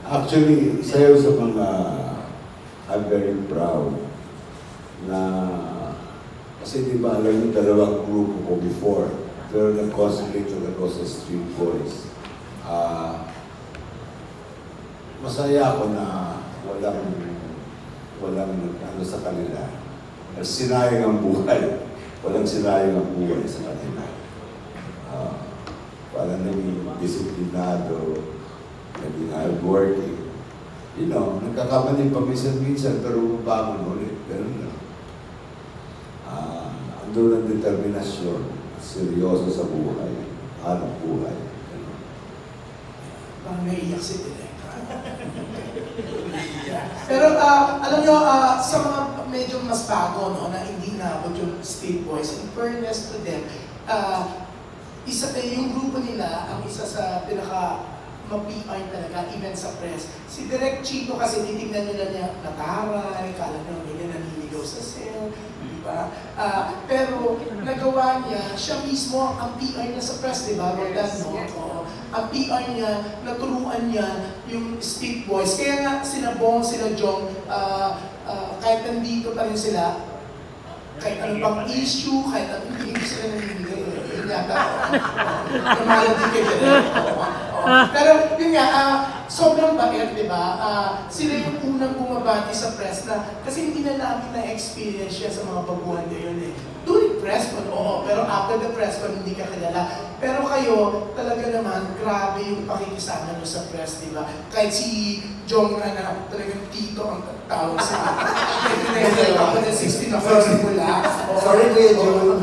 Actually, sayo sa mga I'm very proud na kasi di ba alam niyo dalawang grupo ko before pero nag-concentrate ako sa Street Boys. Masaya ako na walang ano sa kanila. Sinayang ang buhay. Walang sinayang ang buhay sa kanila. Parang naging disiplinado, naging hardworking. You know, nagkakamali pa minsan-minsan, pero bumabangon ulit. Ganun lang. Andun ang determinasyon, seryoso sa buhay, hanap buhay. Parang naiiyak si Direk. Pero alam nyo, sa mga medyo mas bago, no, na hindi naabot yung Street Boys, in fairness to them, yung grupo nila, ang isa sa pinaka ma-PR talaga, even sa press. Si Direk Chito kasi titignan nyo na niya nataray, kala nyo ganyan naniligaw sa cell, di ba? Pero nagawa niya, siya mismo ang PR niya sa press, di ba? Rodan, no? Ang PR niya, naturuan niya yung Street Boys. Kaya nga sila Bong, sila Jong, kahit nandito pa rin sila, kahit ano pang issue, kahit ano, hindi sila naniligaw. Yun yata. Namalad din kayo. Pero yun nga, sobrang bait, di ba? Sila yung unang bumabati sa press na, kasi hindi na namin na-experience siya sa mga baguhan ngayon eh. During press con, oo, pero after the press con, hindi ka kilala. Pero kayo, talaga naman, grabe yung pakikisama nyo sa press, di ba? Kahit si Jong na talagang tito ang tawag sa ako na 16 na first mula. Sorry, Kuya Jong.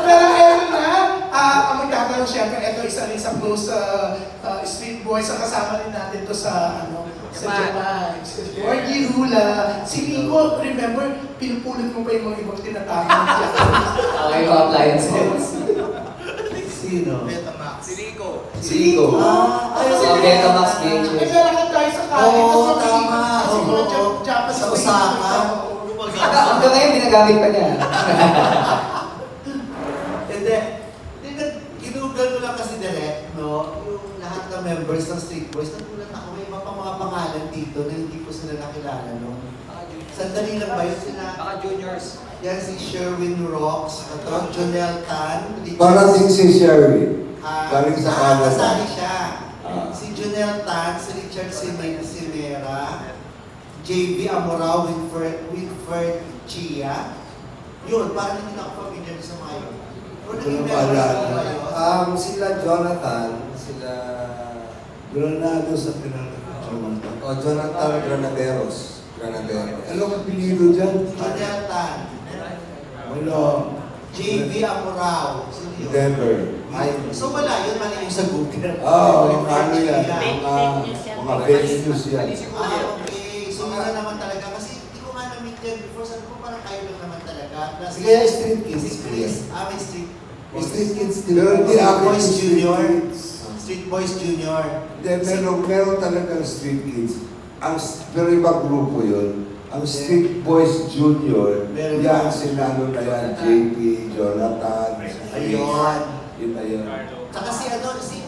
Pero eto na, ang magkakaroon siyempre, ito isa rin sa close Street Boys, ang kasama rin natin to sa sa Japan. Si Jorgie Rula, si Nico, remember, pinupulot mo pa yung mga ibang tinatawag niya. Okay, yung appliances. Sino? Betamax. Si Rico. Si Rico. Kasi Betamax May Games. lalakad tayo sa kanya. Oo, tama. Kasi mga Japan Sa Osaka. Hanggang ngayon, ginagamit pa niya. Hindi. Ginugal ko lang kasi direct, no? Yung lahat ng members ng Street Boys, nagulat ako, may iba pang mga pangalan dito na hindi ko sila nakilala, no? Sandali lang ba yun sila? Baka juniors. Yan si Sherwin Rocks, ito, Jonel Tan, Richard. Parang din si Sherry. Galing sa Canada. Kasali siya. Ah. Si Jonel Tan, si Richard Simera, JB Amorao, Winfred Chia. Yun, parang hindi na ako familiar sa mga yun. Kung naging members ko ba yun? Sila Jonathan, sila... Granado sa Pinang. Jonathan Granaderos. Ano ang pilido dyan? Jonel Tan, Wala. JB Amorao. Sino yun? Denver. Ay, so wala yun, mali yung sa Google. Ano yan? Mga fake news yan. Okay. So wala naman talaga. Kasi hindi ko nga na-meet yan before. Sabi ko parang kayo lang naman talaga. Plus, Sige, Street Kids. si Chris. May Street Boys. Street Kids din. Pero hindi Street ako Boys yung Junior. Street Kids. Street Boys Junior. Meron talagang Street Kids. Pero ibang grupo yun. Ang Street Boys Junior, Meron yan, ba? sinano na yan, JP, Jonathan, Ayun. yun na yan. Saka si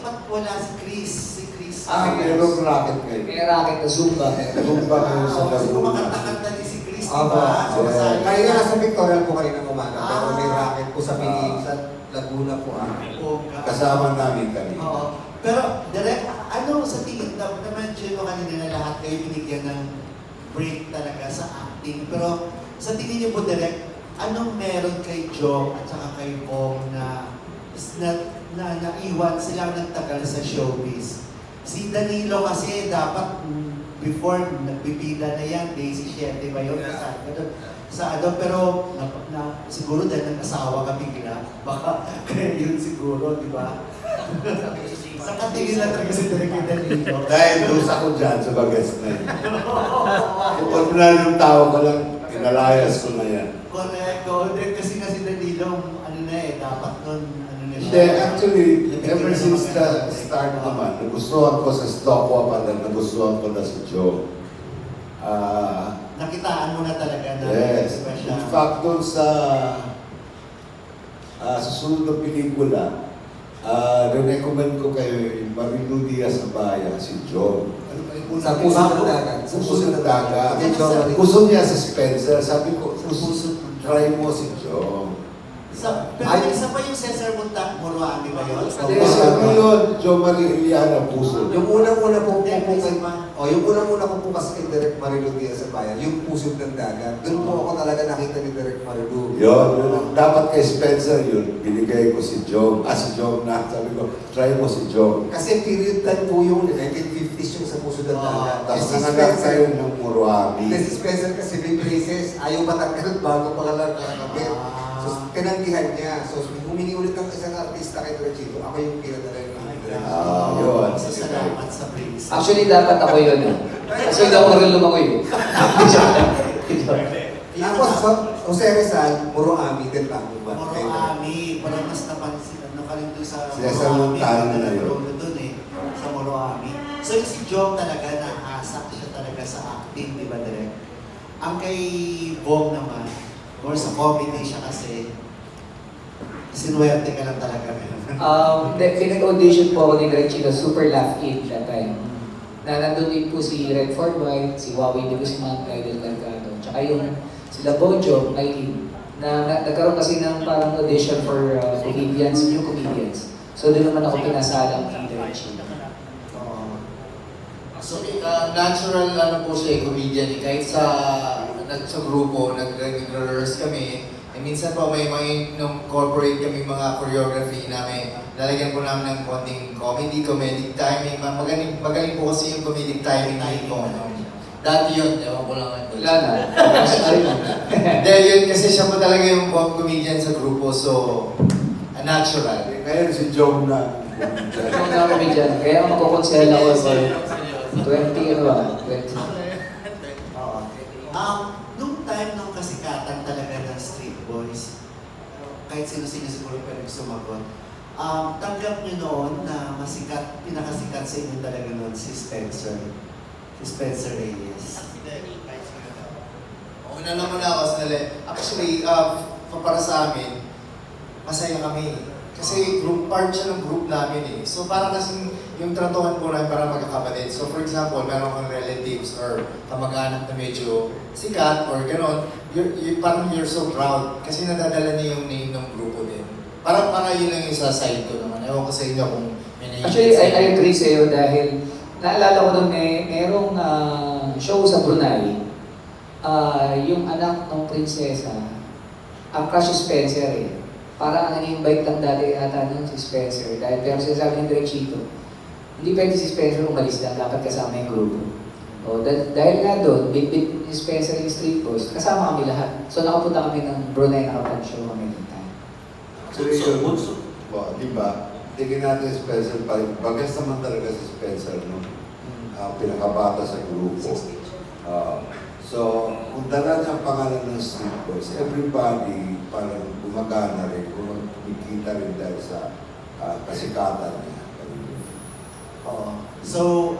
wala si Chris. Si Chris. Merong racket kayo. May racket na Zumba. Zumba kayo sa Kasi Laguna. kumakanta din si Chris, di Aba, ba? yeah. Sumasali Kaya siya. nga nasa Victorial po kanina umaga, pero may Ah. racket po sa Piling, sa Laguna po. Bongga. Kasama namin kanina. Oo. Pero, direct, ano sa tingin na-mention mo kanina na lahat kayo binigyan ng break talaga sa acting. Pero sa tingin niyo po direct, anong meron kay Joe at saka kay Bong na naiwan sila nagtagal sa showbiz? Si Danilo kasi dapat before nagbibida na yan, day 7 ba yun? Sa ano, pero siguro dahil nag-asawa ka bigla, baka kaya yun siguro, di ba? Sa katingin na talaga si Direk kay Danilo. Dahil doon ako dyan sa bagas na yun. Kapag na yung tao ko lang, kinalayas ko na yan. Correct. Kasi si Danilo, ano na eh, dapat nun, ano na Hindi, siya. actually, ever since the start naman, nagustuhan ko sa Stockwell pa lang, nagustuhan ko na si Joe. Nakitaan mo na talaga na Yes. iba siya. In fact, doon sa susunod na pelikula, Re-recommend ko kay Marilu Diaz Abaya, si John. Ano ba yung Sa puso ng dagat. Sa puso ng dagat. Kay John Marie. Gusto niya si Spencer. Sabi ko, Puso ng try mo si John. Pero isa pa yung Cesar Muruami ba yun? Hindi, sabi yun, John Marie Iliana Puso. Yung unang-una po Hindi, po isa kay, pa. yung unang-una ko po kasi kay Direk Marilu Diaz sa bayan, yung puso ng dagat. Doon po ako talaga nakita ni Direk Marilu. Yun, dapat kay Spencer yun, binigay ko si John. Si John na, sabi ko, try mo si John. Kasi period time po yung 1950s yung sa puso ng dagat. Tapos Si nanganak Spencer- tayo ng Muruami. Kasi si Spencer kasi may braces, ayaw matanggal bago pa ka lang kakabit. So, tinanggihan niya. So, humingi ulit ng isang artista kay Direchito. Ako yung pinadala niya. Yun. Salamat sa praise. Actually, dapat ako yun. Kasi daw ako rin lumakoy. Tapos, Jose Rizal, Muruami, din tayo ba? Muruami, parang mas napansin, nakalito sa Cesar Montano na yun. Doon sa Muruami. So yung si Jom talaga, naasak siya talaga sa acting, di ba, Direk? Ang kay Bong naman, more sa comedy siya kasi, sinuwerte ka lang talaga. Pinag-audition po ako ni Greg Chino, Super Laugh Kid that time. Na nandun din po si Redford White, si Wawi de Guzman, Idol Mercado, tsaka yung sila Bojo, Aileen, na nagkaroon kasi ng parang audition for comedians, new comedians. So doon naman ako pinasalang kay Greg Chino. Actually, natural ano po siya, comedian. Kahit sa grupo, nag-rehearse kami. Minsan po may mga nung corporate kami mga choreography namin. Lalagyan po namin ng konting comedic timing. Magaling po kasi yung comedic timing ko. Dati yun, ewan ko lang. Wala na. Dahil yun kasi siya po talaga yung comedian sa grupo. So, natural. Ngayon si John na. Ano na kami dyan? Kaya magkukonsel ako sa 20, ano ba? 20. Nung time ng kasikatan talaga ng Street Boys, kahit sino-sino siguro pwede sumagot, tanggap niyo noon na pinakasikat sa inyo talaga noon si Spencer Reyes. Una naman ako sa actually, para sa amin, masaya kami. Kasi part siya ng group namin eh. So parang kasing yung tratuhan po namin para magkakapatid. So for example, meron kang relatives or kamag-anak na medyo sikat or gano'n, parang you're so proud kasi nadadala niya yung name ng grupo din. Para yun lang yung sa side ko naman. Ewan ko sa inyo kung may name. Actually, I agree sa'yo dahil naalala ko doon merong show sa Brunei. Yung anak ng prinsesa, ang crush si Spencer eh. Parang ang in-invite lang dati ata nun si Spencer. Pero sinasabi ng Direk Chito, hindi pwede si Spencer umalis lang, dapat kasama yung grupo. Dahil nga doon, bit-bit ni Spencer yung Street Boys, kasama kami lahat. So nakapunta kami ng Brunei, nakapag-show kami ng time. Actually, yun, di ba? Tingin natin si Spencer pa rin. Bagas naman talaga si Spencer, no? Pinakabata sa grupo. So, kung dala niya ang pangalan ng Street Boys, everybody parang gumagana rin, kumikita rin dahil sa kasikatan niya. So,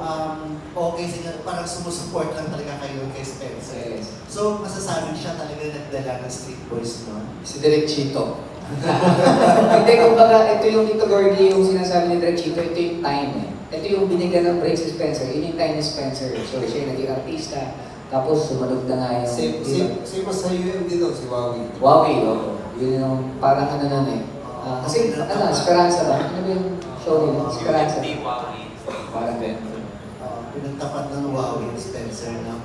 okay, sige, parang sumusuport lang talaga kayo kay Spencer. Yes. So, masasabi siya talaga nagdala ng Street Boys noon? Si Direk Chito. Hindi, kumbaga, ito yung Tito Gordy, yung sinasabi ni Direk Chito, ito yung time eh. Ito yung binigyan ng break si Spencer, yun yung time ni Spencer. So, siya yung naging artista, tapos sumunod na nga yung... Same as sa UM dito, si Wawi. Wawi, yun yung parang ano nun eh. Kasi, Esperanza ba? Ano ba yung show nila? Esperanza. Parang ganun. Pinagtapat ng Huawei Spencer na.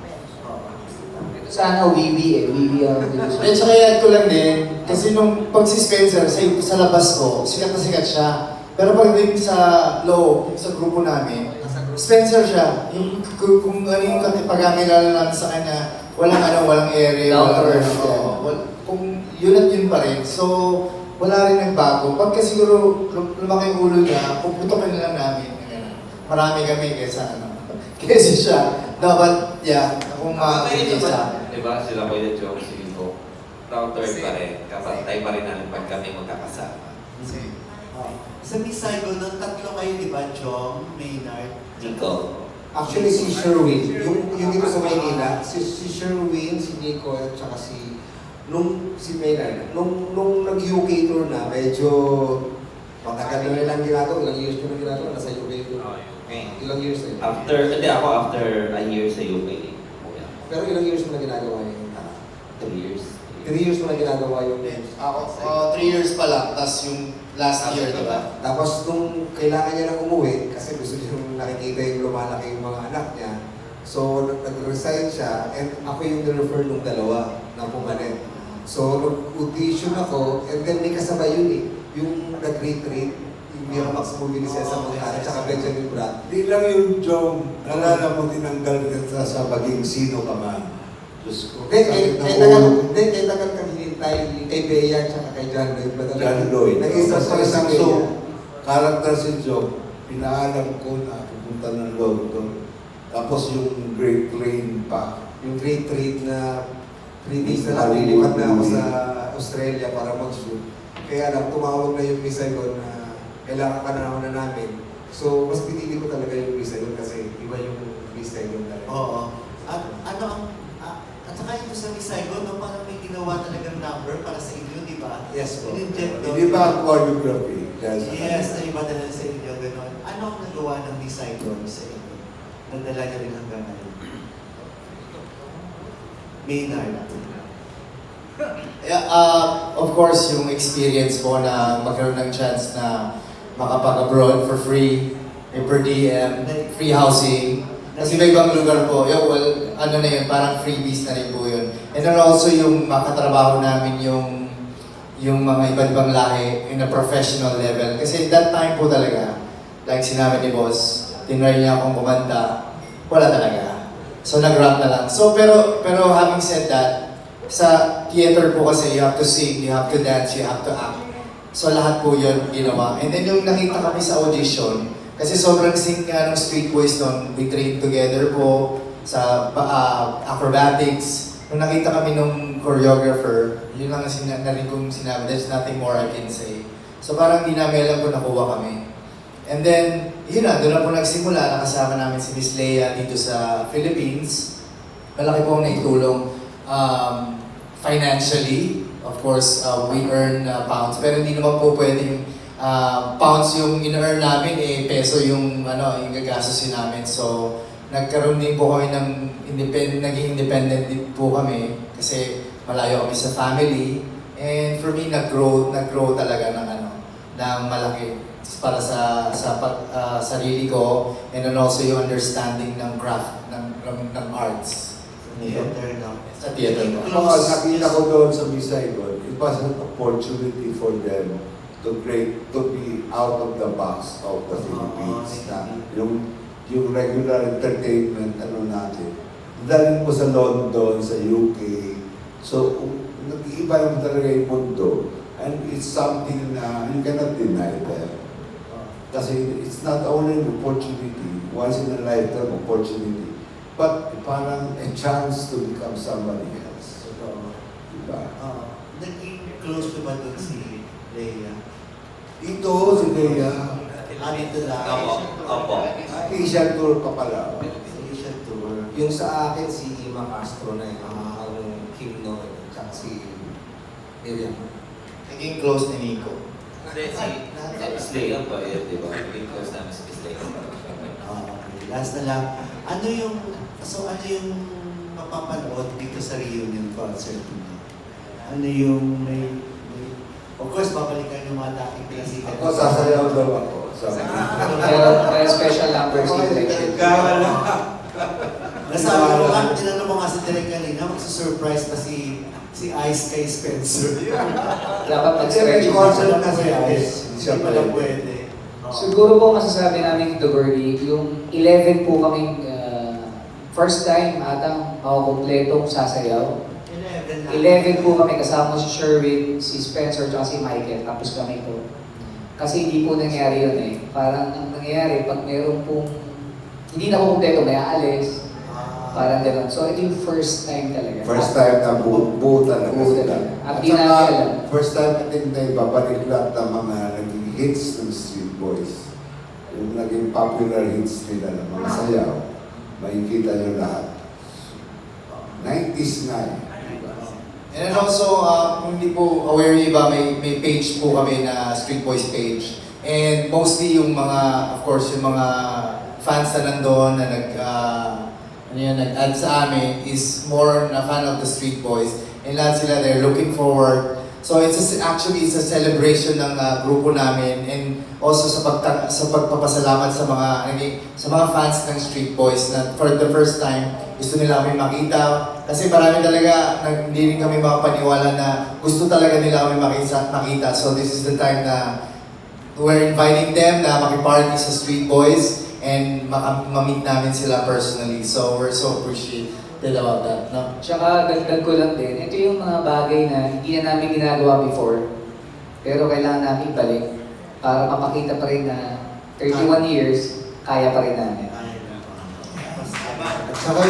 Ito sana Wiwi eh. Wiwi ang At saka i-add ko lang din, kasi nung pag si Spencer sa labas ko, sikat na sikat siya. Pero pagdating sa loob, sa grupo namin, Spencer siya. Yung kung ano yung pagkakilala namin sa kanya, walang area, kung yun at yun pa rin. So, wala rin nagbago. Pagka siguro lumaki yung ulo niya, puputokin na lang namin. Marami kami kaysa kaysa siya. Dapat, kung makakita siya. Diba, sila ko yung joke, sige ko. Router pa rin. Kapantay pa rin namin pag kami magkakasama. Sa Miss Saigon, nung tatlo kayo, di ba, Jom, Maynard, Nico. Actually, si Sherwin, yung dito sa Maynila, si Sherwin, si Nico, at saka si Maynard, nung nag-UK tour na, medyo Matagal na nilang ginagawa, ilang years ko na ginagawa, nasa UK ko. Okay. Ilang years na yun? After a year sa UK. Pero ilang years mo na ginagawa yun? 3 years. 3 years mo na ginagawa yung Ako, 3 years pa lang, tapos yung last year, di ba? Tapos nung kailangan niya nang umuwi, kasi gusto niya nakikita yung lumalaki yung mga anak niya, so nag-resign siya, and ako yung nirefer nung dalawa na pumalit. So nag-audition ako, and then may kasabay yun eh, yung nag-retreat, yung Miramax movie ni Cesar Montana, tsaka Benjamin Bratt. Di lang yung Jong, nalala mo tinanggal ka sa maging sino ka man. Diyos ko. sakit ng ulo. Kaya tagal kami hinintay kay Bea tsaka kay John Lloyd. John Lloyd. Nag-isa Sa pa isang si Bea. show, karakter si Jong, pinaalam ko na pupunta ng London. Tapos yung Great Train pa. Yung great trade na 3 days na lang lilipat na ako sa Australia para mag-shoot. Kaya lang, tumawag na yung Miss Saigon na kailangan ka na naman na namin. So, mas pinili ko talaga yung Miss Saigon kasi iba yung Miss Saigon talaga. Oo. At ano ang... at saka yung sa Miss Saigon, no, parang may ginawa talagang number para sa inyo, di ba? Yes po. In-inject doon. Hindi ba ang choreography? Dahil sa Yes, na iba na sa inyo, gano'n. Ano ang nagawa ng Miss Saigon sa inyo? Nagdala niya rin hanggang ngayon. Maynard. Yeah, of course, yung experience ko na magkaroon ng chance na makapag-abroad for free, may per diem, free housing. Kasi may ibang lugar po, well, ano na yun, parang freebies na rin po yun. And then also yung makatrabaho namin yung mga iba't ibang lahi in a professional level. Kasi that time po talaga, like sinabi ni Boss, tinry niya akong kumanta, wala talaga. So nag-rap na lang. So pero having said that, sa theater po kasi you have to sing, you have to dance, you have to act. So lahat po yun ginawa. And then yung nakita kami sa audition, kasi sobrang sing nga ng Street Boys noon, we trained together po sa acrobatics. Nung nakita kami nung choreographer, yun lang ang narinig kong sinabi, there's nothing more I can say. So parang di namin alam kung nakuha kami. And then, yun na, doon na po nagsimula, nakasama namin si Miss Leia dito sa Philippines. Malaki po ang naitulong financially. Of course, we earn pounds, pero hindi naman po pwedeng pounds yung in-earn namin, peso yung yung gagastusin namin. So, nagkaroon din po kami ng naging independent din po kami kasi malayo kami sa family. And for me, nag-grow talaga ng malaki para sa sarili ko, and then also yung understanding ng craft ng arts. Theater, no? Sa theater po. Mga nakita ko doon sa Miss Saigon, it was an opportunity for them to be out of the box of the Philippines. Na yung regular entertainment natin. Dahil po sa London, sa UK. So, nag-iiba naman talaga yung mundo. And it's something na you cannot deny that. Kasi it's not only an opportunity, once in a lifetime opportunity, but parang a chance to become somebody else. Diba? Naging close to ba doon si Leia? Ito, si Leia, Dito lang. Opo. Asian tour pa pala. Asian tour. Yung sa akin, si Ima Castro na yun, ang Kim Noy, tsaka si Miriam. Naging close ni Nico. Kasi si Miss Leia pa yun, di ba? Because namin si Miss Leia. Okay. Last na lang. Ano yung mapapanood dito sa reunion concert niyo? Ano yung of course, babalikan yung mga dating klasikan. Ako, sasayaw daw ako. Pero special numbers yung direction. Nasabi ko nga, tinanong mo nga si Direk kanina, magsusurprise pa si Ice kay Spencer. Dapat Kasi may mag-special. concert na si Ice. Hindi pala pwede. Siguro po masasabi namin dito, Gordy, yung 11 po kaming first time atang makukumpletong sasayaw. 11 po kami, kasama si Sherwin, si Spencer, at si Michael, tapos kami po. Kasi hindi po nangyari yun eh. Parang ang nangyayari, pag meron pong hindi na kumpleto, may aalis. Parang gano'n. So ito yung first time talaga. First time na buo talaga Buo sila. talaga. At At di namin saka, alam. first time natin na ibabalik lahat ng mga naging hits ng Street Boys. Yung naging popular hits nila ng mga sayaw, makikita nyo lahat. 90s na eh. And then also, kung hindi po aware yung iba, may page po kami na Street Boys page. And mostly yung mga, of course, yung mga fans na nandun na nag-add sa amin is more na fan of the Street Boys. And lahat sila, they're looking forward. So actually it's a celebration ng grupo namin, and also sa pagpapasalamat sa mga fans ng Street Boys na for the first time gusto nila kami makita. Kasi marami talaga hindi rin kami makapaniwala na gusto talaga nila kami makita. So this is the time na we're inviting them na makiparty sa Street Boys and ma-meet namin sila personally. So we're so appreciated about that. No? Tsaka dagdag ko lang din, ito yung mga bagay na hindi na namin ginagawa before, pero kailangan namin balik para mapakita pa rin na 31 years, kaya pa rin namin. At saka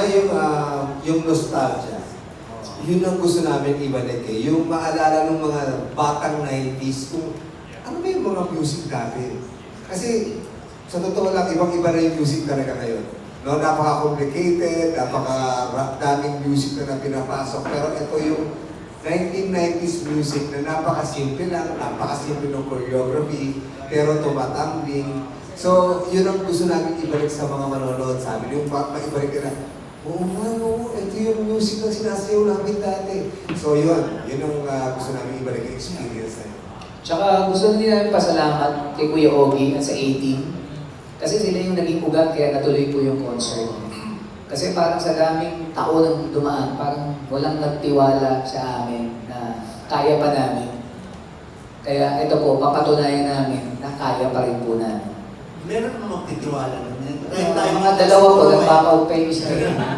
yung nostalgia. Yun ang gusto namin ibalik eh. Yung maalala ng mga batang 90s kung ano ba yung mga music dati. Kasi sa totoo lang, ibang-iba na yung music talaga ngayon. No, napaka-complicated, napaka-daming music na pinapasok. Pero ito yung 1990s music na napaka-simple lang, napaka-simple ng choreography, pero tumatambling. So, yun ang gusto namin ibalik sa mga manonood sa amin. Yung maibalik na, oo, ito yung music na sinasayaw namin dati. So, yun ang gusto namin ibalik yung experience na yun. Tsaka gusto din namin pasalamat kay Kuya Ogie at sa 18. Kasi sila yung naging ugat kaya natuloy po yung concert. Kasi parang sa daming taon ang dumaan, parang walang nagtiwala sa amin na kaya pa namin. Kaya ito po, papatunayan namin na kaya pa rin po namin. Meron namang titiwala nun. Mga dalawa po, nag-back-out pa yung isa.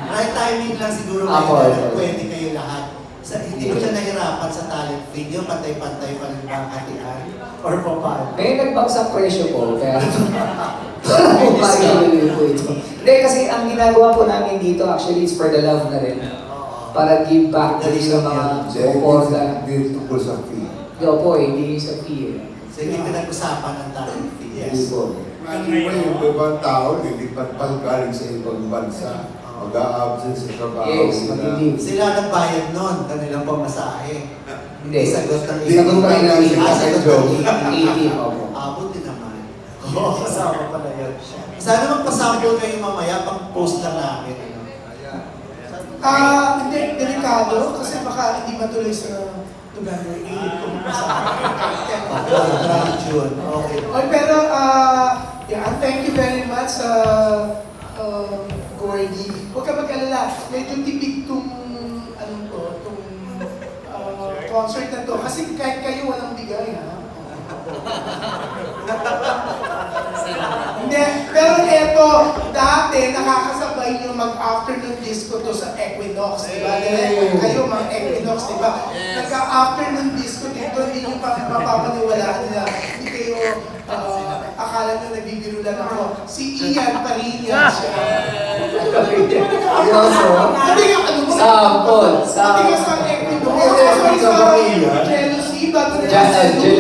Right timing lang siguro Ako, kayo ako. na pwede kayo lahat. Hindi ko siya nahirapan sa talent feed. Yung pantay-pantay pa rin ba ang hatian? Or paano? May nagbagsak presyo po, kaya parang parang po ito. Hindi, kasi ang ginagawa po namin dito, actually, it's for the love na rin. Para give back din sa mga suporta. Hindi tungkol sa fee. Hindi po, hindi sa fee. So hindi pinag-usapan ng talent feed. Hindi po. Maliwan yung ibang tao, lilipat pa galing sa ibang bansa. Mag-a-absent sa trabaho Yes, nila. mag-leave. Sila nagbayad nun, kanilang pamasahe. Hindi. Sagot ng Sagot pa rin ng sagot ng 18, opo. Buti naman. Oo, kasama pala yun. Sana magpasample kayo mamaya, pang-post lang namin. Hindi, delikado kasi baka hindi matuloy sa November 8 kung June. Okay. pero, thank you very much Gordy. Huwag ka mag-alala, medyo tipid tong concert na to. Kasi kahit kayo walang bigay, ha? Hindi, pero eto, dati nakakasabay yung mag-afternoon disco to sa Equinox, di ba? Kayo mga Equinox, di ba? Nagka-afternoon disco dito, hindi nyo pa mapapaniwalaan na hindi kayo akala nyo nagbibiro lang ako. Si Ian Parinas siya. Hindi nga, ano mo? Sample. Hindi nga sa Equinox. Sa Jealousy, bago na Hindi,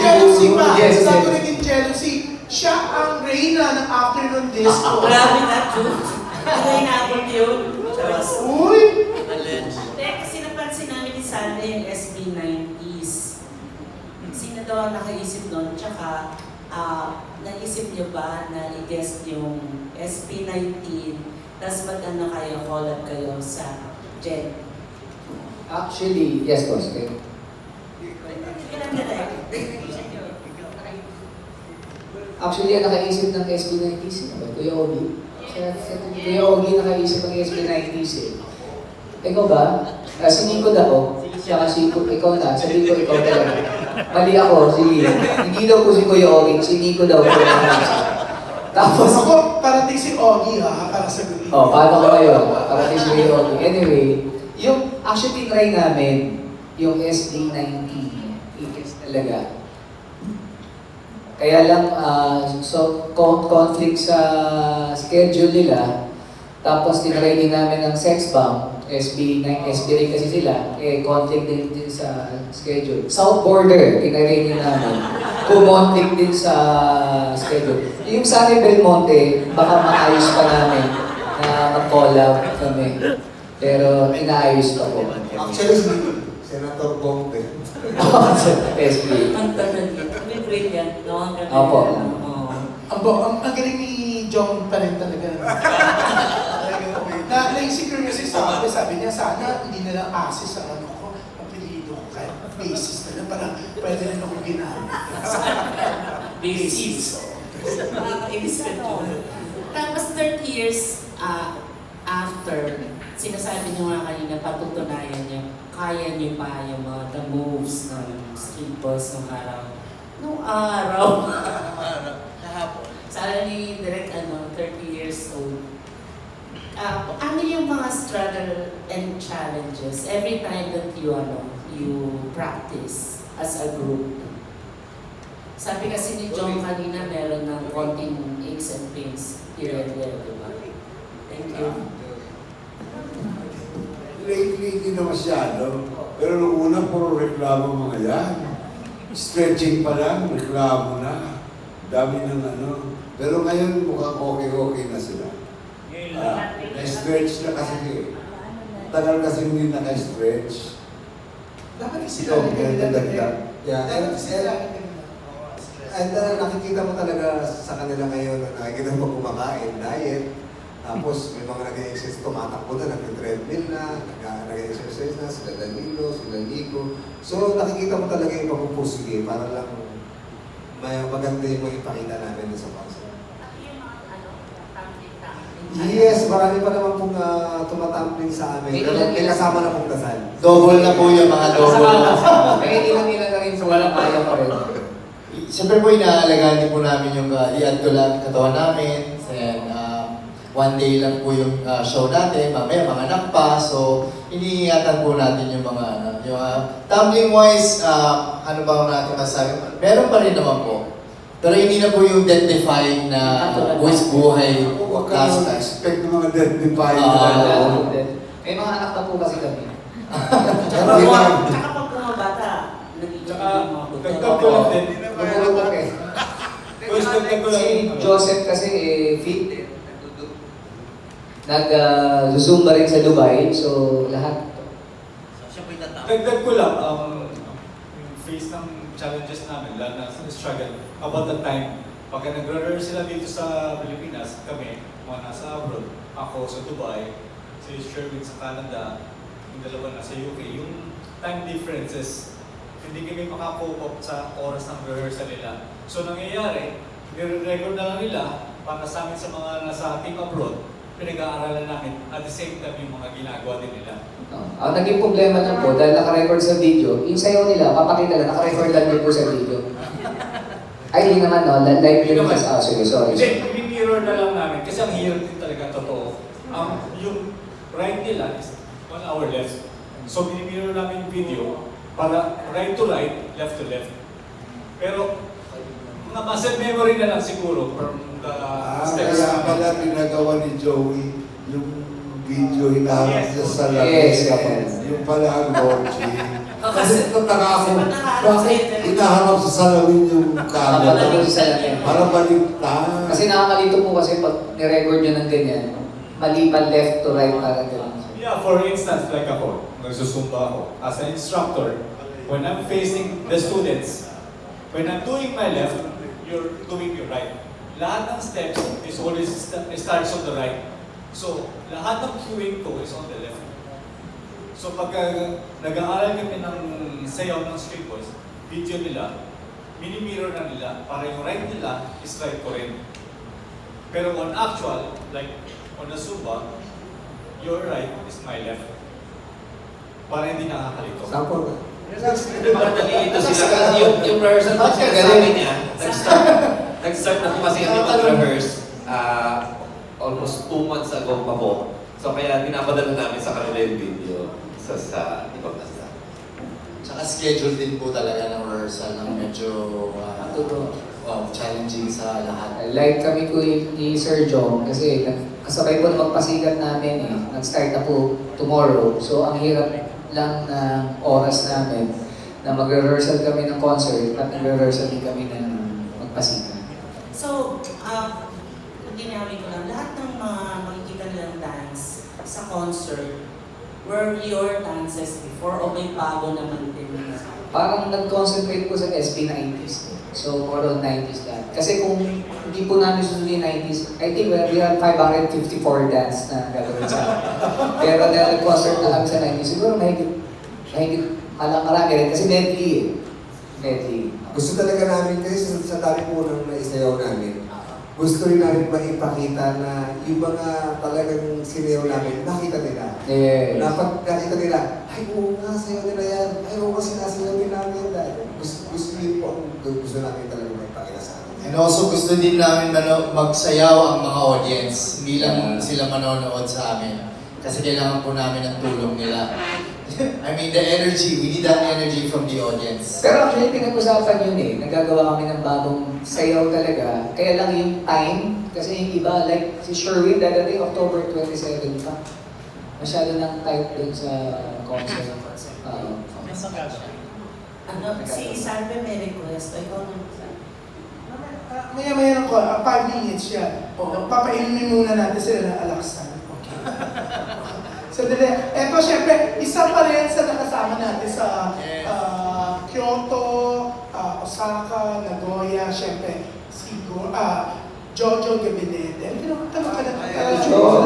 jealousy pa. Yes, Bago yes. naging jealousy, siya ang reyna ng afternoon disco. Grabe na, Jude. Hindi inaabot yun. Uy! Kasi napansin namin ni Sandra yung SB90s. Sino daw ang nakaisip nun? Tsaka, naisip niyo ba na i-guest yung SB19 tapos mag-ano kayo, collab kayo sa Jen? Actually, yes boss. Okay. Actually, ang nakaisip ng SB90s, Kuya Ogie. Kuya Ogie nakaisip ng SB90s eh. Ikaw ba? Si Nico daw. Siya kasi ikaw na. Sabi ko ikaw talaga. Mali ako, si Leo. Hindi daw po si Kuya Ogie, si Nico daw po nakaisip. Tapos, Ako, parating si Ogie ha, para sagutin. paano ko kayo? Parating si Kuya Ogie. Anyway, yung actually try namin, yung SD90, i-guess talaga. Kaya lang, so conflict sa schedule nila, tapos tinry din namin ng sex bomb, SB rin kasi sila, conflict din sa schedule. South Border, tinry din namin, conflict din sa schedule. Yung Sunny Belmonte, baka maayos pa namin na mag-collab kami. Pero inaayos pa po. Actually, Senator Bombe. SB. Ang tagal yun. May brilliant, no? Ang galing. Opo. Oo. Ang galing ni John pa rin talaga. Naisip ko kasi sabi niya, sana hindi na lang assist ang ano ko, apelido ko, kahit basis na lang, parang pwede rin ako ginamit. Basis. Nakakainis ka, John. Tapos 30 years after, sinasabi niyo nga kanina, patutunayan niyo, kaya niyo pa yung mga the moves ng street balls nung araw. Nung araw. Sabi ni Direk, 30 years old. Ano yung mga struggle and challenges every time that you practice as a group? Sabi kasi ni John kanina, meron ng konting aches and pains here and there, di ba? Thank you. Lately, hindi na masyado. Pero nung una, puro reklamo mga yan. Stretching pa lang, reklamo na. Dami ng ano. Pero ngayon, mukhang okay na sila. Na-stretch na kasi eh. Tagal kasi hindi naka-stretch. Dapat kasi Ikaw, sila ganyan dagdag. Yeah, Dapat kasi sila And nakikita mo talaga sa kanila ngayon, nakikita mo kumakain, diet, tapos may mga nag-exercise, tumatakbo na, nag-treadmill na, nag-exercise na, sila Danilo, sila Nico. So nakikita mo talaga yung pagpupursige para lang may maganda yung ipakita namin sa concert. Yes, marami pa naman pong tumatumbling sa amin. Pero may kasama na pong dasal. Double na po yung mga double. Kaya ilang na rin po walang kaya pa rin. Siyempre po, inaalagaan din po namin yung i-add ko lang katawan namin. And one day lang po yung show natin. Mamaya, mga anak pa. So, iniingatan po natin yung mga tumbling-wise, ano ba natin masabi? Meron pa rin naman po. Pero hindi na po yung death-defying na buhay Huwag ka last naman time. expect ng mga death-defying May mga anak na po kasi kami. Tsaka pag bumabata, nagiging yung mga Dagdag ko lang din. Bumulog eh. Dagdag ko lang. Si Joseph kasi fit. Nag-zumba rin sa Dubai, so lahat. Dagdag ko lang, yung face ng challenges namin, lahat na struggle about the time. Pagka nag-rehearse sila dito sa Pilipinas, kami, mga nasa abroad, ako sa Dubai, si Sherwin sa Canada, yung dalawa nasa UK, yung time differences, hindi kami makakope up sa oras ng rehearsal nila. So nangyayari, nire-record na lang nila para sa amin sa mga nasa team abroad, pinag-aaralan namin at the same time yung mga ginagawa din nila. Ang naging problema lang po, dahil naka-record sa video, yung sayo nila, papakita lang, naka-record lang din po sa video. Ay, hindi naman, no? Live yun kasi. Sige, sorry. Hindi, mirror na lang namin kasi ang hirap din talaga totoo. Yung right nila is 1 hour left. So, mirror namin yung video para right to right, left to left. Pero, mga muscle memory na lang siguro from the steps. Kaya pala pinagawa ni Joey yung video hinaharap niya sa labi. Yes, Yung pala ang Gorgie. Kasi- Kasi nataka ako, Kasi nakaharap bakit sa'yo, hinaharap sa salamin yung camera? Nakapalagay sa salamin. Para baligtad. Kasi nakakalito po kasi pag ni-record nyo ng ganyan, mali pa left to right parang ganyan. Yeah, for instance, like ako, nagsusumba ako. As an instructor, when I'm facing the students, when I'm doing my left, you're doing your right. Lahat ng steps is always starts on the right. So, lahat ng cueing ko is on the left. So, pagka nag-aaral kami ng sayaw ng street boys, video nila, mini-mirror na nila para yung right nila is right ko rin. Pero on actual, like on the Zumba, your right is my left. Para hindi nakakalito. Sample na. Para nalilito sila. Yung rehearsal po sinasabi niya, nag-start na po kasi kami mag-rehearse almost 2 months ago pa po. So kaya pinapadala namin sa kanila yung video sa ibang nasa. Tsaka schedule din po talaga ng rehearsal ng medyo challenging sa lahat. Like kami ko ni Sir Jong, kasi kasabay po na magpasikat namin eh. Nag-start na po tomorrow. So ang hirap lang na oras namin na mag-rehearsal kami ng concert at nag-rehearsal din kami ng magpasikat. So, linawin ko lang, lahat ng mga makikita nilang dance sa concert, were your dances before o may bago naman din? Parang nag-concentrate po sa SB90s. So, more on 90s lahat. Kasi kung hindi po namin susundin yung 90s, I think we have 554 dance na gagawin sa amin. Pero nag-concert na kami sa 90s, siguro mahigit marami rin. Kasi medley eh. Medley. Gusto talaga namin kasi sa dami po ng naisayaw namin, gusto rin namin maipakita na yung mga talagang sinayaw namin, nakita nila. Yes. Na pag nakita nila, ay oo nga, sayaw nila yan. Ay oo nga, sinasayaw din namin. Gusto yun po ang gusto namin talaga maipakita sa amin. And also gusto din namin magsayaw ang mga audience, hindi lang sila manonood sa amin. Kasi kailangan po namin ng tulong nila. I mean, the energy, we need that energy from the audience. Pero actually, pinag-usapan yun eh. Nagagawa kami ng bagong sayaw talaga. Kaya lang yung time, kasi yung iba, like si Sherwin, dadating October 27 pa. Masyado nang tight dun sa concert. Ano, si Salve may request. O ikaw nang Maya-maya ng 5 minutes siya. Papainumin muna natin sila ng alaksan. Okay. So, eto syempre, isa pa rin sa nakasama natin sa Kyoto, Osaka, Nagoya, syempre, Jojo Gabinete. Pinagtama ka na.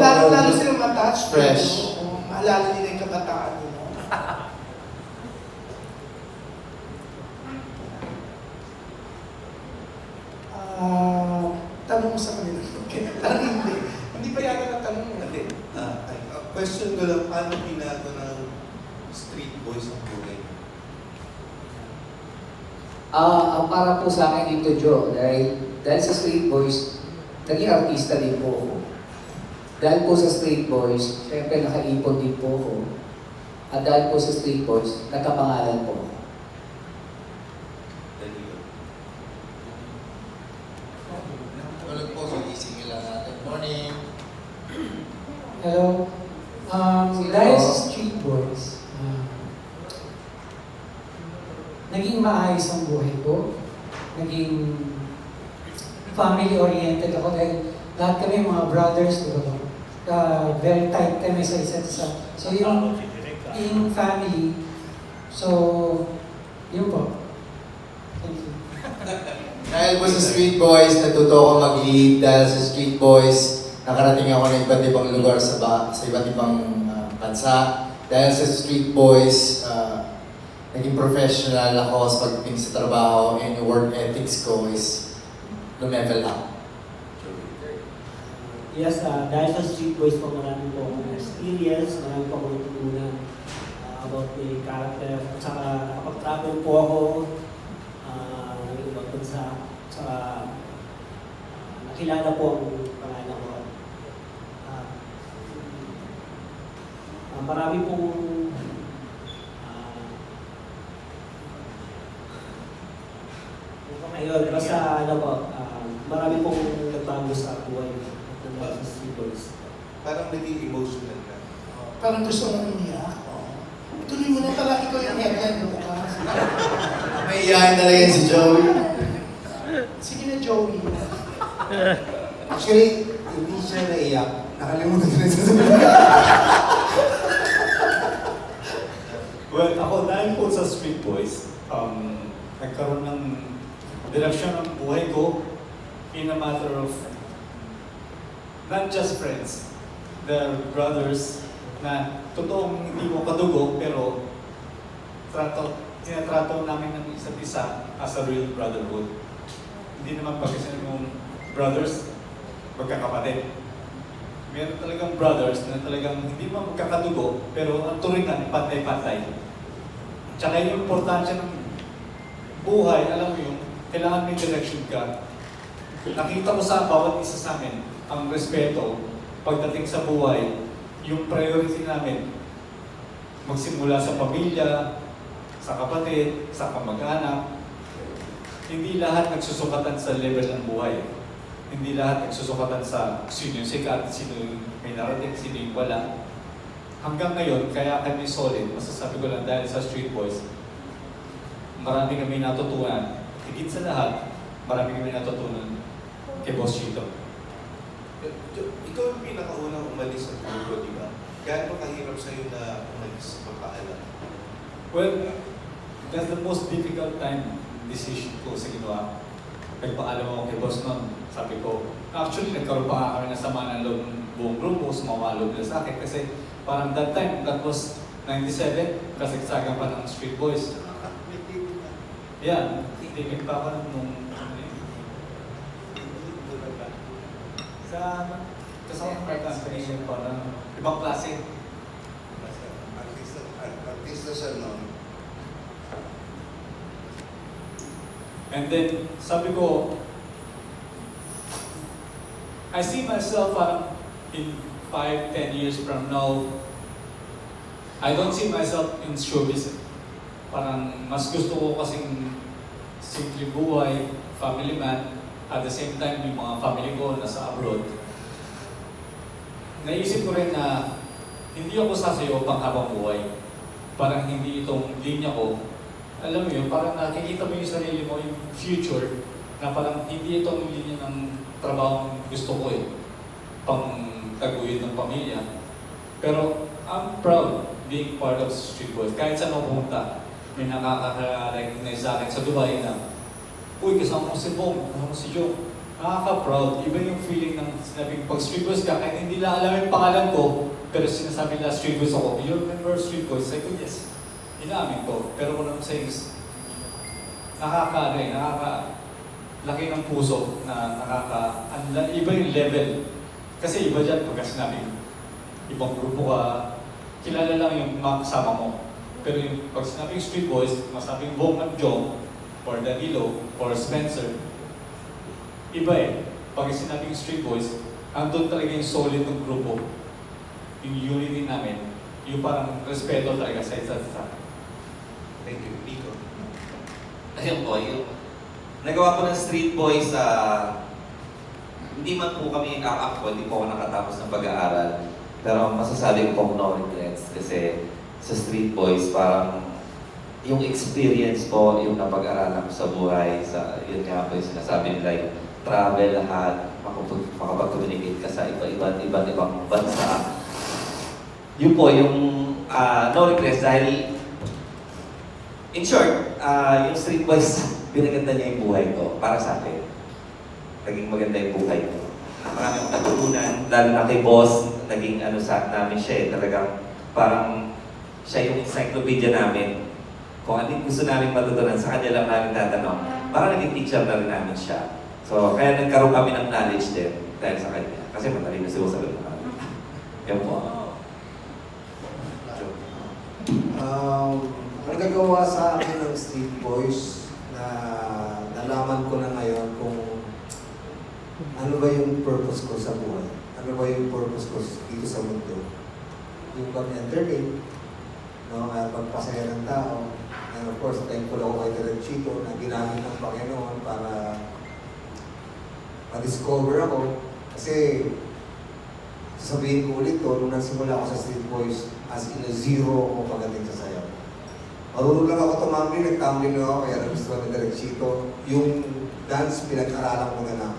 Lalo silang attached. Fresh. Maalala nila yung kabataan nila. Tanong mo sa kanila. Okay. Parang hindi. Hindi pa yata natanong mo. Hindi. Question ko lang, paano pinago ng street boys ang buhay? Ang para po sa akin dito, Joe, dahil sa Street Boys, naging artista din po ako. Dahil po sa Street Boys, syempre nakaipon din po ako. At dahil po sa Street Boys, nagkapangalan po ako. Tulog po, gigising lang natin. Morning! Hello. Dahil sa Street Boys, naging maayos ang buhay ko. Naging family-oriented ako dahil lahat kami mga brothers, di ba? Very tight kami sa isa't isa. So yung family, so yun po. Thank you. Dahil po sa Street Boys, natuto ako mag-lead. Dahil sa Street Boys, nakarating ako ng iba't ibang lugar sa iba't ibang bansa. Dahil sa Street Boys, naging professional ako sa pagdating sa trabaho, and yung work ethics ko is lumevel up. Yes, dahil sa Street Boys po marami po akong experience, marami po akong natutunan about the character. At saka nakapag-travel po ako ng ibang bansa. At saka nakilala po ang pangalan ko. Marami pong ayun, basta ano po, marami pong nagbago sa buhay ng mga Street Boys. Parang naging emotional ka. Parang gusto mong umiyak. Ituloy mo na pala, ikaw yung headline mo. May iyahin talaga yun si Joey. Sige na, Joey. Actually, hindi siya naiyak. Nakalimutan ko na sasabihin. Well, ako dahil po sa Street Boys, nagkaroon ng direksyon ng buhay ko in a matter of not just friends, they're brothers na totoong hindi mo kadugo pero tinatrato namin ng isa't isa as a real brotherhood. Hindi naman pagkasin mong brothers, magkakapatid. Meron talagang brothers na talagang hindi naman magkakadugo pero ang turingan, pantay-pantay. Tsaka yung importansya ng buhay, alam mo yung kailangan may direction ka. Nakita ko sa bawat isa sa amin ang respeto pagdating sa buhay, yung priority namin magsimula sa pamilya, sa kapatid, sa kamag-anak. Hindi lahat nagsusukatan sa level ng buhay. Hindi lahat nagsusukatan sa sino yung sikat, sino yung may narating, sino yung wala. Hanggang ngayon, kaya kami solid, masasabi ko lang dahil sa Street Boys, marami kami natutunan. Higit sa lahat, marami kami natutunan kay Boss Chito. Ikaw yung pinakaunang umalis sa grupo, di ba? gaano kahirap sa'yo na umalis, magpaalam? Well, that's the most difficult time decision ko sa ginawa. Nagpaalam ako kay boss noon. Sabi ko, actually nagkaroon pa nga kami ng sama ng loob ng buong grupo, sumama loob nila sa akin. Kasi parang that time, that was 97, kasagsagan pa ng Street Boys. Yeah, tingin pa ako nung ano yun. Sa kasama ka kanina pa ng ibang klase. Artista siya noon. And then, sabi ko, I see myself parang in 5-10 years from now, I don't see myself in showbiz. Parang mas gusto ko kasing simple buhay, family man, at the same time yung mga family ko nasa abroad. Naisip ko rin na hindi ako sasayo pang habang buhay. Parang hindi itong linya ko. Alam mo yun, parang nakikita mo yung sarili mo, yung future, na parang hindi itong linya ng trabaho gusto ko pang taguyod ng pamilya. Pero I'm proud being part of Street Boys. Kahit saan ako pumunta, may nakaka-recognize sa akin sa Dubai na, uy, kasama mo si Bong, kasama mo si Joe. Nakaka-proud. Iba yung feeling ng sinabing pag Street Boys ka, kahit hindi nila alam yung pangalan ko, pero sinasabi nila Street Boys ako. You remember Street Boys? Sabi ko, yes. Inaamin ko. Pero kung ano saying, laki ng puso na iba yung level. Kasi iba dyan pagka sinabi, ibang grupo ka, kilala lang yung mga kasama mo. Pero yung pag sinabing Street Boys, masabing Bong at Jong, or Danilo, or Spencer, iba Pag sinabing Street Boys, andun talaga yung solid ng grupo. Yung unity namin, yung parang respeto talaga sa isa't isa. Thank you. Nico. Ayun po, yung nagawa ko ng Street Boys, hindi man po kami hindi po ako nakatapos ng pag-aaral. Pero masasabi ko pong no regrets kasi sa Street Boys, parang yung experience po, yung napag-aralan ko sa buhay, yun nga po yung sinasabi nila, yung travel lahat, makapag-communicate ka sa iba't ibang bansa. Yun po, yung no regrets dahil in short, yung Street Boys, binaganda niya yung buhay ko para sa akin. Naging maganda yung buhay ko. Marami akong natutunan, lalo na kay boss, naging sa namin siya talagang parang siya yung encyclopedia namin. Kung ano yung gusto namin matutunan, sa kanya lang namin tatanong. Parang naging teacher na rin namin siya. So, kaya nagkaroon kami ng knowledge din dahil sa kanya. Kasi matalino siya sa ganun namin. Yan po. Ang nagawa sa akin ng Street Boys na nalaman ko na ngayon kung ano ba yung purpose ko sa buhay. Ano ba yung purpose ko dito sa mundo. Yung pag-entertain, at magpasaya ng tao. And of course, thankful ako kay Direk Chito na ginamit ng Panginoon para ma-discover ako. Kasi sasabihin ko ulit nung nagsimula ako sa Street Boys, as in a zero ako pagdating sa sayaw. Marunong lang ako tumambling, nag-tumbling na ako, kaya nagustuhan ni Direk Chito. Yung dance, pinag-aralan ko na.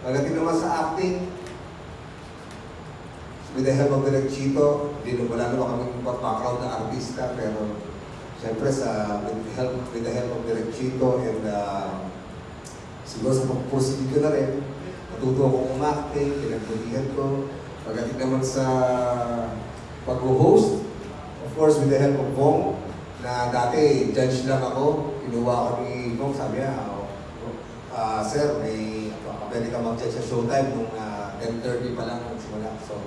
Pagdating naman sa acting, with the help of Direk Chito, wala naman kami background na artista, pero siyempre with the help of Direk Chito and siguro sa pag-pursige ko na rin, natuto akong umacting, pinagbulihan ko. Pagdating naman sa pag-host, of course with the help of Bong, na dati judge lang ako, kinuha ko ni Bong, sabi niya, sir, pwede ka mag-judge sa Showtime nung 10:30 pa lang nagsimula. So,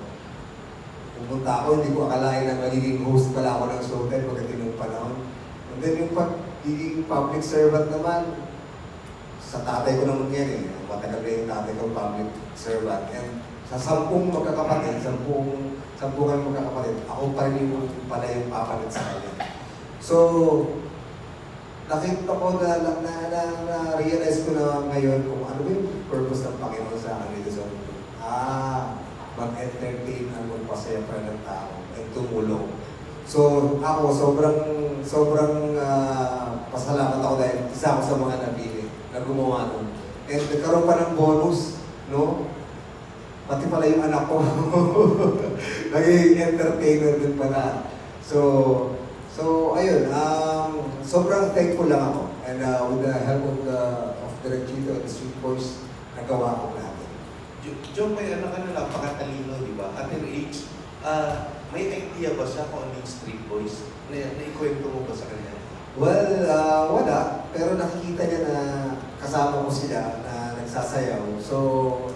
pumunta ako, hindi ko akalain na magiging host pala ako ng Showtime pagdating ng panahon. And then yung pagiging public servant naman, sa tatay ko naman yan matagal na yung tatay ko public servant. And sa 10 magkakapatid, 10 kami magkakapatid, ako pa rin yung pala yung papalit sa kanya. So, nakita ko na-realize ko na ngayon kung ano ba yung purpose ng Panginoon sa akin dito sa mundo. Mag-entertain ang magpasaya para ng tao at tumulong. So, ako sobrang pasalamat ako dahil isa ako sa mga napili na gumawa nun. And nagkaroon pa ng bonus, no? pati pala yung anak ko, naging entertainer din pala. So ayun, sobrang thankful lang ako. And with the help of Direk Chito and the Street Boys, nagawa ko natin. Joe, may anak ka na napakatalino, di ba? At her age, may idea ba siya kung ano yung Street Boys? Naikwento mo ba sa kanya? Well, wala. Pero nakikita niya na kasama ko sila na nagsasayaw. So,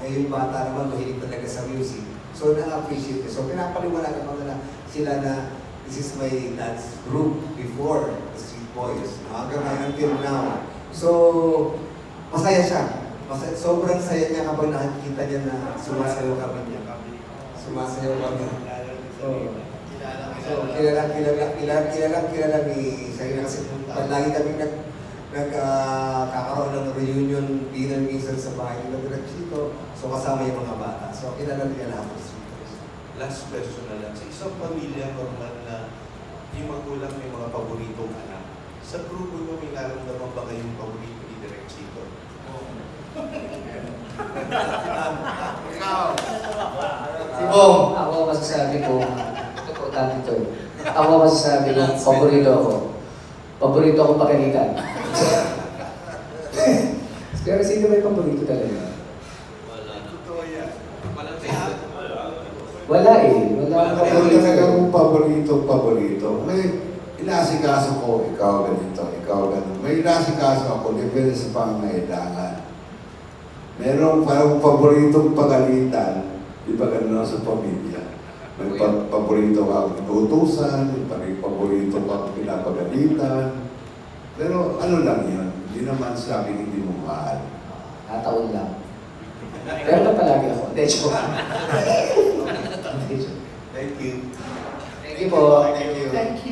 yung bata naman mahilig talaga sa music. So, na-appreciate niya. So, pinapaliwanagan ko na sila na this is my dance group before the Street Boys. Hanggang until now. So, masaya siya. Sobrang saya niya kapag nakikita niya na sumasayaw kami niya. Sumasayaw kami. So, kilala ni Sarina kasi lagi kami nagkakaroon ng reunion dinner minsan sa bahay ng Direk Chito. So, kasama yung mga bata. So, kilala niya lahat ng Street Boys. Last question na lang. Sa isang pamilya normal na yung magulang may mga paboritong anak, sa grupo nyo may nararamdaman ba kayong paborito ni Direk Chito? Si Bong. Ako masasabi ko, ito po dati ito eh. Ako masasabi ko, paborito ako. Paborito ako pakalitan. Pero sino may paborito talaga? Wala na. Totoo yan. Walang favorite. Wala eh. Wala akong Meron talaga paborito. akong paborito. May inasikaso ko, ikaw ganito, ikaw ganito. May inasikaso ako, depende sa pangangailangan. Meron parang paboritong pagalitan, di ba gano'n sa pamilya? May paborito kang inuutusan, may paborito kang pinapagalitan. Pero ano lang yun, hindi naman sabi hindi mo mahal. Nataon lang. Pero na palagi ako. De hecho. Thank you. Thank you po. Thank you. Thank you.